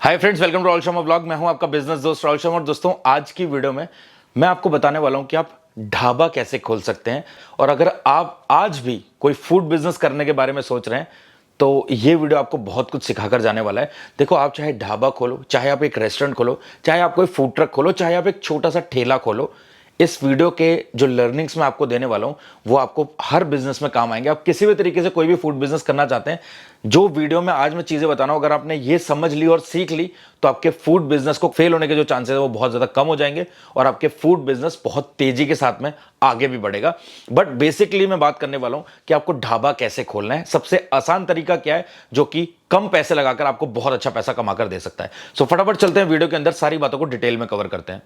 Hi friends, welcome to Rahul Sharma blog. मैं हूं आपका बिजनेस दोस्त राहुल शर्मा। और दोस्तों, आज की वीडियो में मैं आपको बताने वाला हूं कि आप ढाबा कैसे खोल सकते हैं। और अगर आप आज भी कोई फूड बिजनेस करने के बारे में सोच रहे हैं तो ये वीडियो आपको बहुत कुछ सिखाकर जाने वाला है। देखो, आप चाहे ढाबा खोलो, चाहे आप एक रेस्टोरेंट खोलो, चाहे आप कोई फूड ट्रक खोलो, चाहे आप एक छोटा सा ठेला खोलो, इस वीडियो के जो लर्निंग्स मैं आपको देने वाला हूं वो आपको हर बिजनेस में काम आएंगे। आप किसी भी तरीके से कोई भी फूड बिजनेस करना चाहते हैं, जो वीडियो में आज मैं चीजें बता रहा हूं, अगर आपने ये समझ ली और सीख ली तो आपके फूड बिजनेस को फेल होने के जो चांसेस है वो बहुत ज्यादा कम हो जाएंगे और आपके फूड बिजनेस बहुत तेजी के साथ में आगे भी बढ़ेगा। बट बेसिकली मैं बात करने वाला हूं कि आपको ढाबा कैसे खोलना है, सबसे आसान तरीका क्या है जो कि कम पैसे लगाकर आपको बहुत अच्छा पैसा कमाकर दे सकता है। सो फटाफट चलते हैं वीडियो के अंदर, सारी बातों को डिटेल में कवर करते हैं।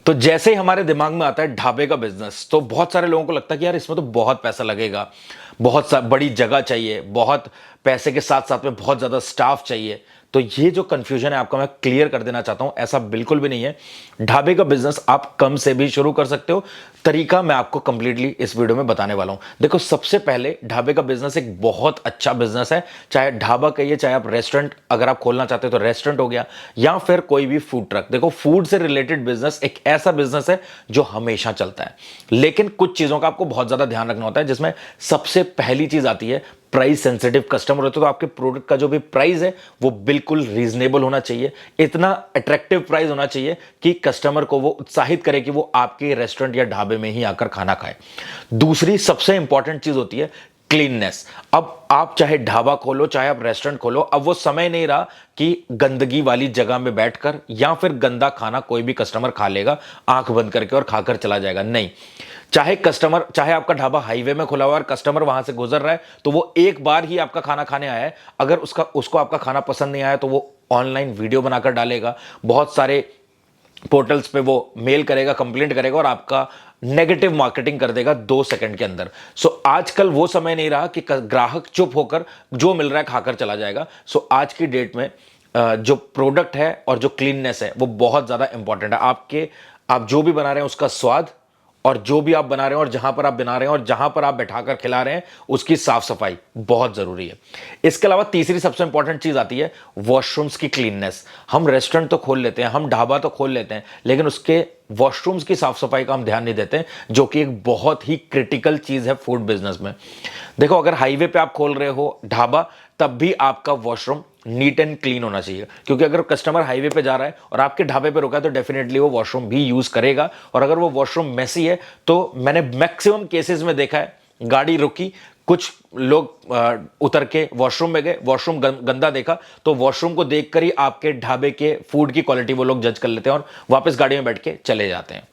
तो जैसे ही हमारे दिमाग में आता है ढाबे का बिजनेस, तो बहुत सारे लोगों को लगता है कि यार इसमें तो बहुत पैसा लगेगा, बहुत बड़ी जगह चाहिए, बहुत पैसे के साथ साथ में बहुत ज्यादा स्टाफ चाहिए। तो ये जो कंफ्यूजन है आपका मैं क्लियर कर देना चाहता हूं, ऐसा बिल्कुल भी नहीं है। ढाबे का बिजनेस आप कम से भी शुरू कर सकते हो। तरीका मैं आपको कंप्लीटली इस वीडियो में बताने वाला हूं। देखो, सबसे पहले ढाबे का बिजनेस एक बहुत अच्छा बिजनेस है। चाहे ढाबा कहिए, चाहे आप रेस्टोरेंट अगर आप खोलना चाहते हो तो रेस्टोरेंट हो गया, या फिर कोई भी फूड ट्रक। देखो, फूड से रिलेटेड बिजनेस एक ऐसा बिजनेस है जो हमेशा चलता है, लेकिन कुछ चीजों का आपको बहुत ज्यादा ध्यान रखना होता है, जिसमें सबसे पहली चीज आती है प्राइस सेंसिटिव कस्टमर होते। तो आपके प्रोडक्ट का जो भी प्राइस है वो बिल्कुल रीजनेबल होना चाहिए, इतना अट्रैक्टिव प्राइस होना चाहिए कि कस्टमर को वो उत्साहित करे कि वो आपके रेस्टोरेंट या ढाबे में ही आकर खाना खाए। दूसरी सबसे इंपॉर्टेंट चीज होती है क्लीननेस। अब आप चाहे ढाबा खोलो, चाहे आप रेस्टोरेंट खोलो, अब वो समय नहीं रहा कि गंदगी वाली जगह में बैठकर या फिर गंदा खाना कोई भी कस्टमर खा लेगा आंख बंद करके और खाकर चला जाएगा। नहीं, चाहे आपका ढाबा हाईवे में खुला हुआ और कस्टमर वहां से गुजर रहा है तो वो एक बार ही आपका खाना खाने आया है, अगर उसको आपका खाना पसंद नहीं आया तो वो ऑनलाइन वीडियो बनाकर डालेगा, बहुत सारे पोर्टल्स पे वो मेल करेगा, कंप्लेंट करेगा और आपका नेगेटिव मार्केटिंग कर देगा 2 सेकंड के अंदर। सो आजकल वो समय नहीं रहा कि ग्राहक चुप होकर जो मिल रहा है खाकर चला जाएगा। सो आज की डेट में जो प्रोडक्ट है और जो क्लीननेस है वो बहुत ज्यादा इंपॉर्टेंट है। आप जो भी बना रहे हैं उसका स्वाद, और जो भी आप बना रहे हैं और जहां पर आप बना रहे हैं और जहां पर आप बैठाकर खिला रहे हैं उसकी साफ सफाई बहुत जरूरी है। इसके अलावा तीसरी सबसे इंपॉर्टेंट चीज आती है वॉशरूम्स की क्लीननेस। हम रेस्टोरेंट तो खोल लेते हैं, हम ढाबा तो खोल लेते हैं, लेकिन उसके वॉशरूम्स की साफ सफाई का हम ध्यान नहीं देते, जो कि एक बहुत ही क्रिटिकल चीज है फूड बिजनेस में। देखो, अगर हाईवे पे आप खोल रहे हो ढाबा, तब भी आपका वॉशरूम नीट एंड क्लीन होना चाहिए, क्योंकि अगर कस्टमर हाईवे पे जा रहा है और आपके ढाबे पे रुका है तो डेफिनेटली वो वॉशरूम भी यूज करेगा। और अगर वो वॉशरूम मेसी है तो मैंने मैक्सिमम केसेस में देखा है, गाड़ी रुकी, कुछ लोग उतर के वॉशरूम में गए, वॉशरूम गंदा देखा तो वॉशरूम को देखकर ही आपके ढाबे के फूड की क्वालिटी वो लोग जज कर लेते हैं और वापस गाड़ी में बैठ के चले जाते हैं।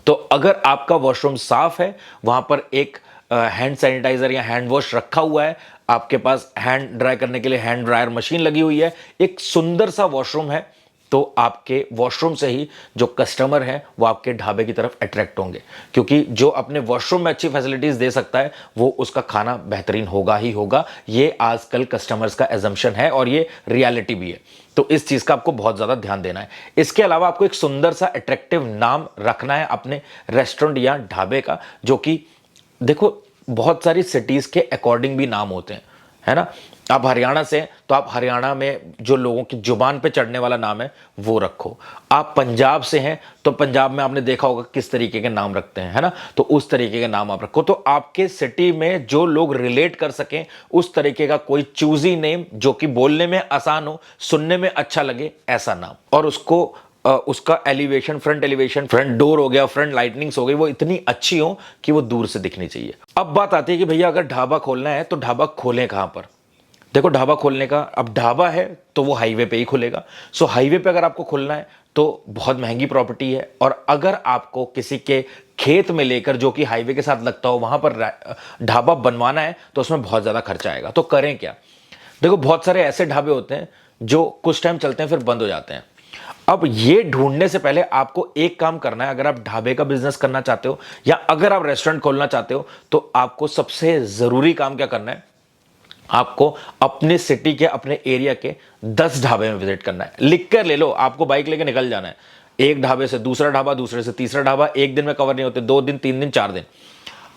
तो अगर आपका वॉशरूम साफ है, वहां पर एक हैंड सैनिटाइजर या हैंड वॉश रखा हुआ है, आपके पास हैंड ड्राई करने के लिए हैंड ड्रायर मशीन लगी हुई है, एक सुंदर सा वॉशरूम है, तो आपके वॉशरूम से ही जो कस्टमर है वो आपके ढाबे की तरफ अट्रैक्ट होंगे, क्योंकि जो अपने वॉशरूम में अच्छी फैसिलिटीज दे सकता है वो उसका खाना बेहतरीन होगा ही होगा। ये आजकल कस्टमर्स का एजम्पशन है और ये रियलिटी भी है। तो इस चीज का आपको बहुत ज्यादा ध्यान देना है। इसके अलावा आपको एक सुंदर सा अट्रैक्टिव नाम रखना है अपने रेस्टोरेंट या ढाबे का, जो कि देखो बहुत सारी सिटीज के अकॉर्डिंग भी नाम होते हैं, है ना। आप हरियाणा से हैं तो आप हरियाणा में जो लोगों की जुबान पे चढ़ने वाला नाम है वो रखो। आप पंजाब से हैं तो पंजाब में आपने देखा होगा किस तरीके के नाम रखते हैं, है ना, तो उस तरीके के नाम आप रखो। तो आपके सिटी में जो लोग रिलेट कर सकें उस तरीके का कोई चूजी नेम, जो कि बोलने में आसान हो, सुनने में अच्छा लगे, ऐसा नाम। और उसका एलिवेशन, फ्रंट डोर हो गया, फ्रंट लाइटनिंग्स हो गई, वो इतनी अच्छी हो कि वो दूर से दिखनी चाहिए। अब बात आती है कि भैया अगर ढाबा खोलना है तो ढाबा खोलें कहां पर। देखो, ढाबा खोलने का, अब ढाबा है तो वो हाईवे पे ही खुलेगा। सो हाईवे पे अगर आपको खोलना है तो बहुत महंगी प्रॉपर्टी है, और अगर आपको किसी के खेत में लेकर, जो कि हाईवे के साथ लगता हो, वहां पर ढाबा बनवाना है तो उसमें बहुत ज्यादा खर्चा आएगा। तो करें क्या। देखो, बहुत सारे ऐसे ढाबे होते हैं जो कुछ टाइम चलते हैं फिर बंद हो जाते हैं। अब ये ढूंढने से पहले आपको एक काम करना है। अगर आप ढाबे का बिजनेस करना चाहते हो या अगर आप रेस्टोरेंट खोलना चाहते हो तो आपको सबसे जरूरी काम क्या करना है, आपको अपने सिटी के, अपने एरिया के 10 ढाबे में विजिट करना है। लिख कर ले लो, आपको बाइक लेके निकल जाना है। एक ढाबे से दूसरा ढाबा, दूसरे से तीसरा ढाबा, एक दिन में कवर नहीं होते, 2 दिन, 3 दिन, 4 दिन।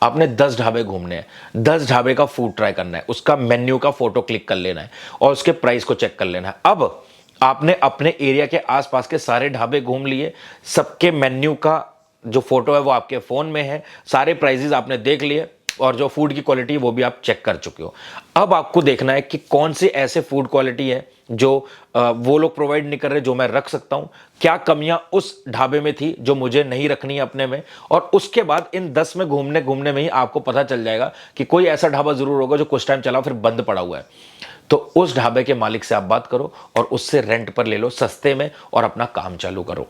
आपने 10 ढाबे घूमने हैं, 10 ढाबे का फूड ट्राई करना है, उसका मेन्यू का फोटो क्लिक कर लेना है और उसके प्राइस को चेक कर लेना है। अब आपने अपने एरिया के आसपास के सारे ढाबे घूम लिए, सबके मेन्यू का जो फोटो है वो आपके फोन में है, सारे प्राइजेस आपने देख लिए और जो फूड की क्वालिटी वो भी आप चेक कर चुके हो। अब आपको देखना है कि कौन से ऐसे फूड क्वालिटी है जो वो लोग प्रोवाइड नहीं कर रहे, जो मैं रख सकता हूं, क्या कमियां उस ढाबे में थी जो मुझे नहीं रखनी है अपने में। और उसके बाद इन 10 में घूमने घूमने में ही आपको पता चल जाएगा कि कोई ऐसा ढाबा जरूर होगा जो कुछ टाइम चला फिर बंद पड़ा हुआ है। तो उस ढाबे के मालिक से आप बात करो और उससे रेंट पर ले लो सस्ते में और अपना काम चालू करो।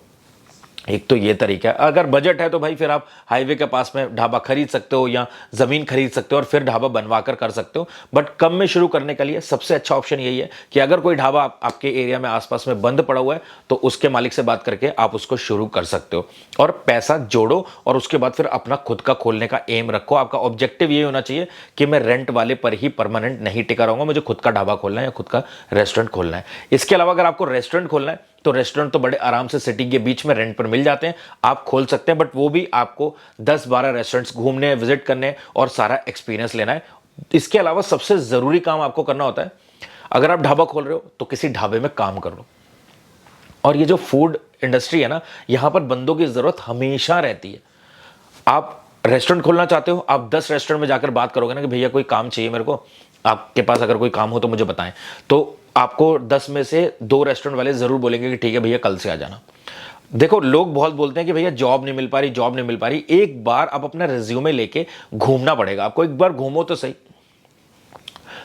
एक तो ये तरीका है। अगर बजट है तो भाई फिर आप हाईवे के पास में ढाबा खरीद सकते हो या जमीन खरीद सकते हो और फिर ढाबा बनवा कर सकते हो। बट कम में शुरू करने के लिए सबसे अच्छा ऑप्शन यही है कि अगर कोई ढाबा आपके एरिया में आसपास में बंद पड़ा हुआ है तो उसके मालिक से बात करके आप उसको शुरू कर सकते हो और पैसा जोड़ो और उसके बाद फिर अपना खुद का खोलने का एम रखो। आपका ऑब्जेक्टिव ये होना चाहिए कि मैं रेंट वाले पर ही परमानेंट नहीं टिका रहूंगा, मुझे खुद का ढाबा खोलना है या खुद का रेस्टोरेंट खोलना है। इसके अलावा अगर आपको रेस्टोरेंट खोलना है तो रेस्टोरेंट तो बड़े आराम से सिटी के बीच में रेंट पर मिल जाते हैं, आप खोल सकते हैं। बट वो भी आपको 10-12 रेस्टोरेंट्स घूमने हैं, विजिट करने हैं और सारा एक्सपीरियंस लेना है। इसके अलावा सबसे जरूरी काम आपको करना होता है, अगर आप ढाबा खोल रहे हो तो किसी ढाबे में काम कर लो। और ये जो फूड इंडस्ट्री है ना, यहां पर बंदों की जरूरत हमेशा रहती है। आप रेस्टोरेंट खोलना चाहते हो, आप 10 रेस्टोरेंट में जाकर बात करोगे ना कि भैया कोई काम चाहिए मेरे को, आपके पास अगर कोई काम हो तो मुझे बताएं, तो आपको 10 में से 2 रेस्टोरेंट वाले जरूर बोलेंगे कि ठीक है भैया कल से आ जाना। देखो लोग बहुत बोलते हैं कि भैया जॉब नहीं मिल पा रही, जॉब नहीं मिल पा रही। एक बार आप अपना रिज्यूमे लेके घूमना पड़ेगा आपको, एक बार घूमो तो सही।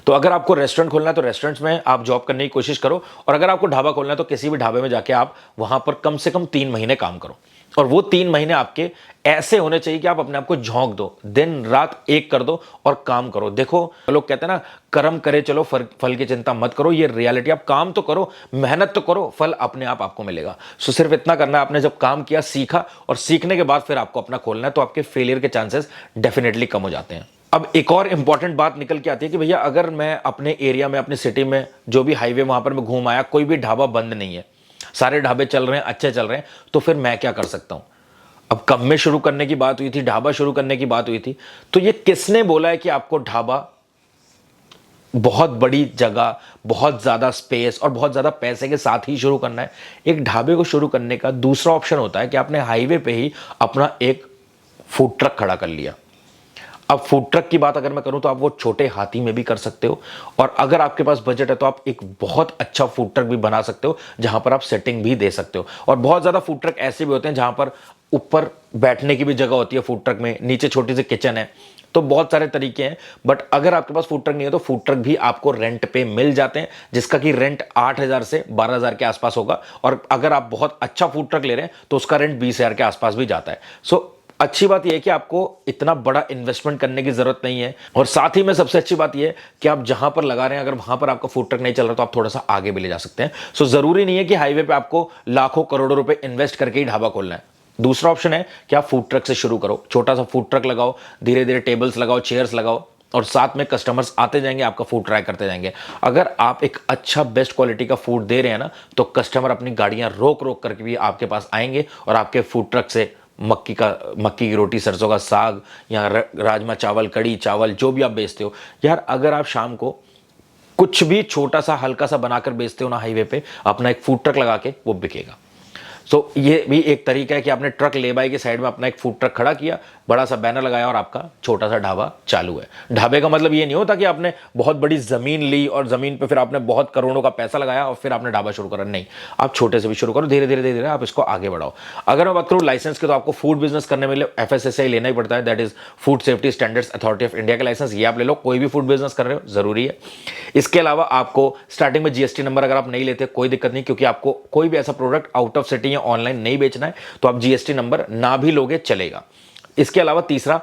तो अगर आपको रेस्टोरेंट खोलना है तो रेस्टोरेंट्स में आप जॉब करने की कोशिश करो और अगर आपको ढाबा खोलना है तो किसी भी ढाबे में जाके आप वहां पर कम से कम 3 महीने काम करो और वो 3 महीने आपके ऐसे होने चाहिए कि आप अपने आप को झोंक दो, दिन रात एक कर दो और काम करो। देखो लोग कहते हैं ना, कर्म करे चलो फल की चिंता मत करो, ये रियलिटी। आप काम तो करो, मेहनत तो करो, फल अपने आप आपको मिलेगा। सो सिर्फ इतना करना है, आपने जब काम किया, सीखा और सीखने के बाद फिर आपको अपना खोलना है तो आपके फेलियर के चांसेस डेफिनेटली कम हो जाते हैं। अब एक और इंपॉर्टेंट बात निकल के आती है कि भैया अगर मैं अपने एरिया में, अपनी सिटी में जो भी हाईवे वहां पर मैं घूम आया, कोई भी ढाबा बंद नहीं है, सारे ढाबे चल रहे हैं, अच्छे चल रहे हैं, तो फिर मैं क्या कर सकता हूं। अब कम में शुरू करने की बात हुई थी, ढाबा शुरू करने की बात हुई थी, तो ये किसने बोला है कि आपको ढाबा बहुत बड़ी जगह, बहुत ज्यादा स्पेस और बहुत ज्यादा पैसे के साथ ही शुरू करना है। एक ढाबे को शुरू करने का दूसरा ऑप्शन होता है कि आपने हाईवे पे ही अपना एक फूड ट्रक खड़ा कर लिया। अब फूड ट्रक की बात अगर मैं करूं तो आप वो छोटे हाथी में भी कर सकते हो और अगर आपके पास बजट है तो आप एक बहुत अच्छा फूड ट्रक भी बना सकते हो जहां पर आप सेटिंग भी दे सकते हो। और बहुत ज्यादा फूड ट्रक ऐसे भी होते हैं जहां पर ऊपर बैठने की भी जगह होती है फूड ट्रक में, नीचे छोटी सी किचन है, तो बहुत सारे तरीके हैं। बट अगर आपके पास फूड ट्रक नहीं है तो फूड ट्रक भी आपको रेंट पे मिल जाते हैं, जिसका कि रेंट 8,000 से 12,000 के आसपास होगा। और अगर आप बहुत अच्छा फूड ट्रक ले रहे हैं तो उसका रेंट 20,000 के आसपास भी जाता है। सो अच्छी बात यह है कि आपको इतना बड़ा इन्वेस्टमेंट करने की जरूरत नहीं है और साथ ही में सबसे अच्छी बात यह है कि आप जहां पर लगा रहे हैं, अगर वहां पर आपका फूड ट्रक नहीं चल रहा तो आप थोड़ा सा आगे भी ले जा सकते हैं। सो जरूरी नहीं है कि हाईवे पे आपको लाखों करोड़ों रुपए इन्वेस्ट करके ही ढाबा खोलना है। दूसरा ऑप्शन है कि आप फूड ट्रक से शुरू करो, छोटा सा फूड ट्रक लगाओ, धीरे धीरे टेबल्स लगाओ, चेयर्स लगाओ और साथ में कस्टमर्स आते जाएंगे, आपका फूड ट्राई करते जाएंगे। अगर आप एक अच्छा बेस्ट क्वालिटी का फूड दे रहे हैं ना, तो कस्टमर अपनी गाड़ियां रोक रोक करके भी आपके पास आएंगे और आपके फूड ट्रक से मक्की की रोटी, सरसों का साग या राजमा चावल, कड़ी चावल, जो भी आप बेचते हो यार, अगर आप शाम को कुछ भी छोटा सा हल्का सा बनाकर बेचते हो ना हाईवे पे, अपना एक फूड ट्रक लगा के वो बिकेगा। सो ये भी एक तरीका है कि आपने ट्रक ले बाई के साइड में अपना एक फूड ट्रक खड़ा किया, बड़ा सा बैनर लगाया और आपका छोटा सा ढाबा चालू है। ढाबे का मतलब ये नहीं होता कि आपने बहुत बड़ी जमीन ली और जमीन पे फिर आपने बहुत करोड़ों का पैसा लगाया और फिर आपने ढाबा शुरू करा, नहीं। आप छोटे से भी शुरू करो, धीरे धीरे धीरे धीरे आप इसको आगे बढ़ाओ। अगर मैं बात करूँ लाइसेंस की, तो आपको फूड बिजनेस करने में FSSAI लेना ही पड़ता है, that is food safety standards authority of India का लाइसेंस। ये आप ले लो, कोई भी फूड बिजनेस कर रहे हो जरूरी है। इसके अलावा आपको स्टार्टिंग में GST नंबर अगर आप नहीं लेते कोई दिक्कत नहीं, क्योंकि आपको कोई भी ऐसा प्रोडक्ट आउट ऑफ सिटी या ऑनलाइन नहीं बेचना है तो आप GST नंबर ना भी लोगे चलेगा। इसके अलावा तीसरा,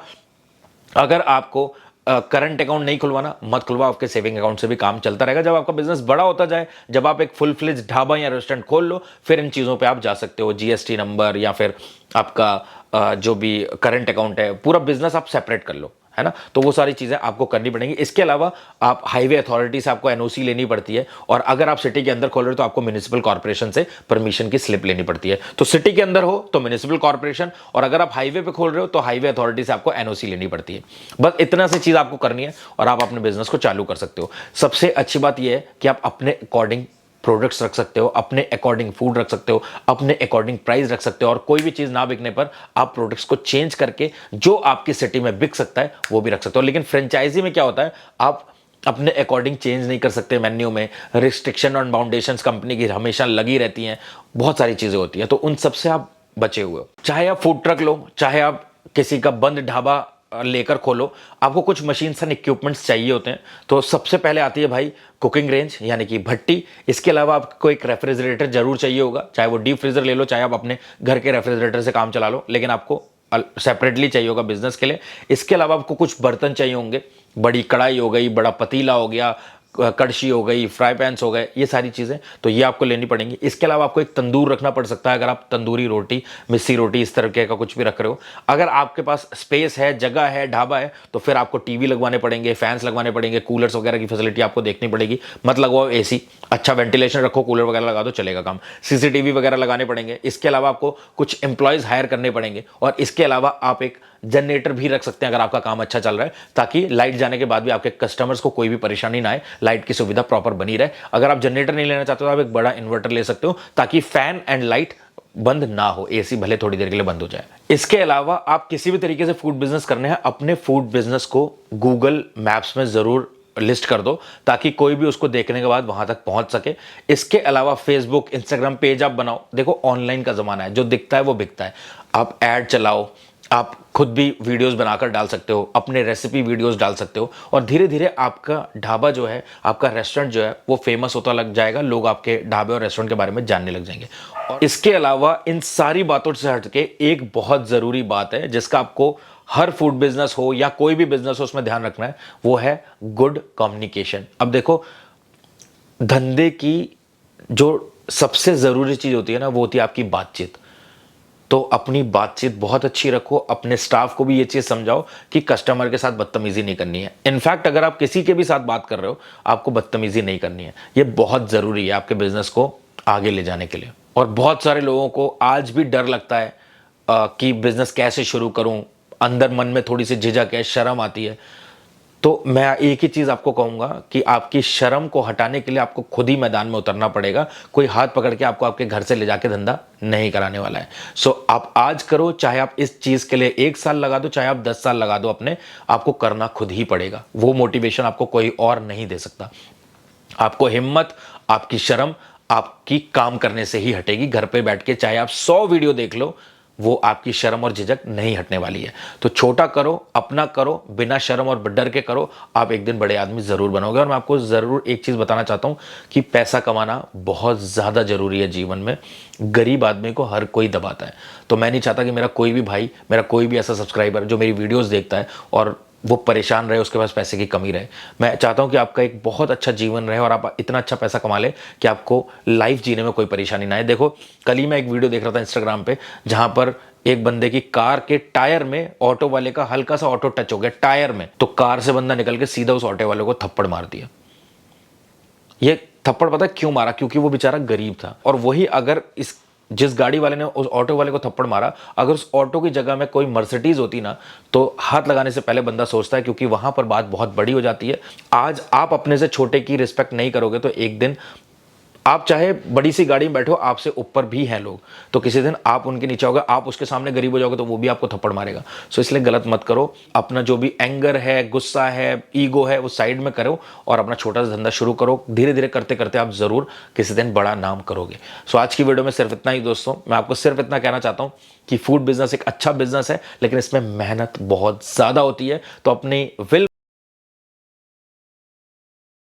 अगर आपको करंट अकाउंट नहीं खुलवाना मत खुलवाओ, आपके सेविंग अकाउंट से भी काम चलता रहेगा। जब आपका बिजनेस बड़ा होता जाए, जब आप एक फुल फ्लेज ढाबा या रेस्टोरेंट खोल लो, फिर इन चीजों पे आप जा सकते हो। GST नंबर या फिर आपका जो भी करंट अकाउंट है, पूरा बिजनेस आप सेपरेट कर लो, है ना। तो वो सारी चीज़ें आपको करनी पड़ेंगी। इसके अलावा आप हाईवे अथॉरिटी से आपको एनओसी लेनी पड़ती है, और अगर आप सिटी के अंदर खोल रहे हो तो आपको म्युनिसिपल कॉर्पोरेशन से परमिशन की स्लिप लेनी पड़ती है। तो सिटी के अंदर हो तो म्युनिसिपल कॉर्पोरेशन, और अगर आप हाईवे पे खोल रहे हो तो हाईवे अथॉरिटी से आपको एनओसी लेनी पड़ती है। बस इतना सी चीज़ आपको करनी है और आप अपने बिजनेस को चालू कर सकते हो। सबसे अच्छी बात यह है कि आप अपने अकॉर्डिंग प्रोडक्ट्स रख सकते हो, अपने अकॉर्डिंग फूड रख सकते हो, अपने अकॉर्डिंग प्राइस रख सकते हो, और कोई भी चीज़ ना बिकने पर आप प्रोडक्ट्स को चेंज करके जो आपकी सिटी में बिक सकता है वो भी रख सकते हो। लेकिन फ्रेंचाइजी में क्या होता है, आप अपने अकॉर्डिंग चेंज नहीं कर सकते। मेन्यू में रिस्ट्रिक्शन और बाउंडेशंस कंपनी की हमेशा लगी रहती हैं, बहुत सारी चीज़ें होती हैं, तो उन सब से आप बचे हुए हो। चाहे आप फूड ट्रक लो, चाहे आप किसी का बंद ढाबा लेकर खोलो, आपको कुछ मशीन्स एंड इक्विपमेंट्स चाहिए होते हैं। तो सबसे पहले आती है भाई कुकिंग रेंज, यानी कि भट्टी। इसके अलावा आपको एक रेफ्रिजरेटर जरूर चाहिए होगा, चाहे वो डीप फ्रीजर ले लो, चाहे आप अपने घर के रेफ्रिजरेटर से काम चला लो, लेकिन आपको सेपरेटली चाहिए होगा बिजनेस के लिए। इसके अलावा आपको कुछ बर्तन चाहिए होंगे, बड़ी कढ़ाई हो गई, बड़ा पतीला हो गया, कड़छी हो गई, फ्राई पैन्स हो गए, ये सारी चीज़ें तो ये आपको लेनी पड़ेंगी। इसके अलावा आपको एक तंदूर रखना पड़ सकता है, अगर आप तंदूरी रोटी, मिस्सी रोटी, इस तरह का कुछ भी रख रहे हो। अगर आपके पास स्पेस है, जगह है, ढाबा है, तो फिर आपको टीवी लगवाने पड़ेंगे, फैंस लगवाने पड़ेंगे, कूलर्स वगैरह की फैसिलिटी आपको देखनी पड़ेगी। मत लगवाओ एसी, अच्छा वेंटिलेशन रखो, कूलर वगैरह लगा दो, चलेगा काम। सीसीटीवी वगैरह लगाने पड़ेंगे। इसके अलावा आपको कुछ एम्प्लॉयज़ हायर करने पड़ेंगे, और इसके अलावा आप एक जनरेटर भी रख सकते हैं अगर आपका काम अच्छा चल रहा है, ताकि लाइट जाने के बाद भी आपके कस्टमर्स को कोई भी परेशानी ना आए, लाइट की सुविधा प्रॉपर बनी रहे। अगर आप जनरेटर नहीं लेना चाहते तो आप एक बड़ा इन्वर्टर ले सकते हो, ताकि फैन एंड लाइट बंद ना हो, एसी भले थोड़ी देर के लिए बंद हो जाए। इसके अलावा आप किसी भी तरीके से फूड बिजनेस करने हैं, अपने फूड बिजनेस को गूगल मैप्स में जरूर लिस्ट कर दो, ताकि कोई भी उसको देखने के बाद वहां तक पहुंच सके। इसके अलावा फेसबुक, इंस्टाग्राम पेज आप बनाओ। देखो ऑनलाइन का जमाना है, जो दिखता है वो बिकता है। आप ऐड चलाओ, आप खुद भी वीडियोस बनाकर डाल सकते हो, अपने रेसिपी वीडियोस डाल सकते हो, और धीरे धीरे आपका ढाबा जो है, आपका रेस्टोरेंट जो है, वो फेमस होता लग जाएगा। लोग आपके ढाबे और रेस्टोरेंट के बारे में जानने लग जाएंगे। और इसके अलावा इन सारी बातों से हटके एक बहुत ज़रूरी बात है, जिसका आपको हर फूड बिजनेस हो या कोई भी बिजनेस हो उसमें ध्यान रखना है, वो है गुड कम्युनिकेशन। अब देखो, धंधे की जो सबसे ज़रूरी चीज़ होती है ना, वो होती है आपकी बातचीत। तो अपनी बातचीत बहुत अच्छी रखो, अपने स्टाफ को भी ये चीज़ समझाओ कि कस्टमर के साथ बदतमीजी नहीं करनी है। इनफैक्ट अगर आप किसी के भी साथ बात कर रहे हो, आपको बदतमीजी नहीं करनी है। ये बहुत ज़रूरी है आपके बिजनेस को आगे ले जाने के लिए। और बहुत सारे लोगों को आज भी डर लगता है कि बिजनेस कैसे शुरू करूं, अंदर मन में थोड़ी सी झिझक है, शर्म आती है। तो मैं एक ही चीज आपको कहूंगा कि आपकी शर्म को हटाने के लिए आपको खुद ही मैदान में उतरना पड़ेगा। कोई हाथ पकड़ के आपको आपके घर से ले जाके धंधा नहीं कराने वाला है। सो आप आज करो, चाहे आप इस चीज के लिए 1 साल लगा दो, चाहे आप 10 साल लगा दो, अपने आपको करना खुद ही पड़ेगा। वो मोटिवेशन आपको कोई और नहीं दे सकता। आपको हिम्मत, आपकी शर्म आपकी काम करने से ही हटेगी। घर पे बैठ के चाहे आप 100 वीडियो देख लो, वो आपकी शर्म और झिझक नहीं हटने वाली है। तो छोटा करो, अपना करो, बिना शर्म और डर के करो, आप एक दिन बड़े आदमी जरूर बनोगे। और मैं आपको जरूर एक चीज बताना चाहता हूं कि पैसा कमाना बहुत ज्यादा जरूरी है जीवन में। गरीब आदमी को हर कोई दबाता है। तो मैं नहीं चाहता कि मेरा कोई भी भाई, मेरा कोई भी ऐसा सब्सक्राइबर जो मेरी वीडियोस देखता है और वो परेशान रहे, उसके पास पैसे की कमी रहे। मैं चाहता हूं कि आपका एक बहुत अच्छा जीवन रहे और आप इतना अच्छा पैसा कमा ले कि आपको लाइफ जीने में कोई परेशानी ना आए। देखो, कल ही मैं एक वीडियो देख रहा था इंस्टाग्राम पे, जहां पर एक बंदे की कार के टायर में ऑटो वाले का हल्का सा ऑटो टच हो गया टायर में, तो कार से बंदा निकल के सीधा उस ऑटो वाले को थप्पड़ मार दिया। ये थप्पड़ पता है क्यों मारा? क्योंकि वो बेचारा गरीब था। और वही अगर जिस गाड़ी वाले ने उस ऑटो वाले को थप्पड़ मारा, अगर उस ऑटो की जगह में कोई मर्सिडीज होती ना, तो हाथ लगाने से पहले बंदा सोचता है, क्योंकि वहां पर बात बहुत बड़ी हो जाती है। आज आप अपने से छोटे की रिस्पेक्ट नहीं करोगे तो एक दिन आप चाहे बड़ी सी गाड़ी में बैठो, आपसे ऊपर भी हैं लोग, तो किसी दिन आप उनके नीचे होगे, आप उसके सामने गरीब हो जाओगे तो वो भी आपको थप्पड़ मारेगा। सो इसलिए गलत मत करो। अपना जो भी एंगर है, गुस्सा है, ईगो है, वो साइड में करो और अपना छोटा सा धंधा शुरू करो। धीरे धीरे करते करते आप जरूर किसी दिन बड़ा नाम करोगे। सो आज की वीडियो में सिर्फ इतना ही दोस्तों। मैं आपको सिर्फ इतना कहना चाहता हूं कि फूड बिजनेस एक अच्छा बिजनेस है, लेकिन इसमें मेहनत बहुत ज्यादा होती है। तो अपनी विल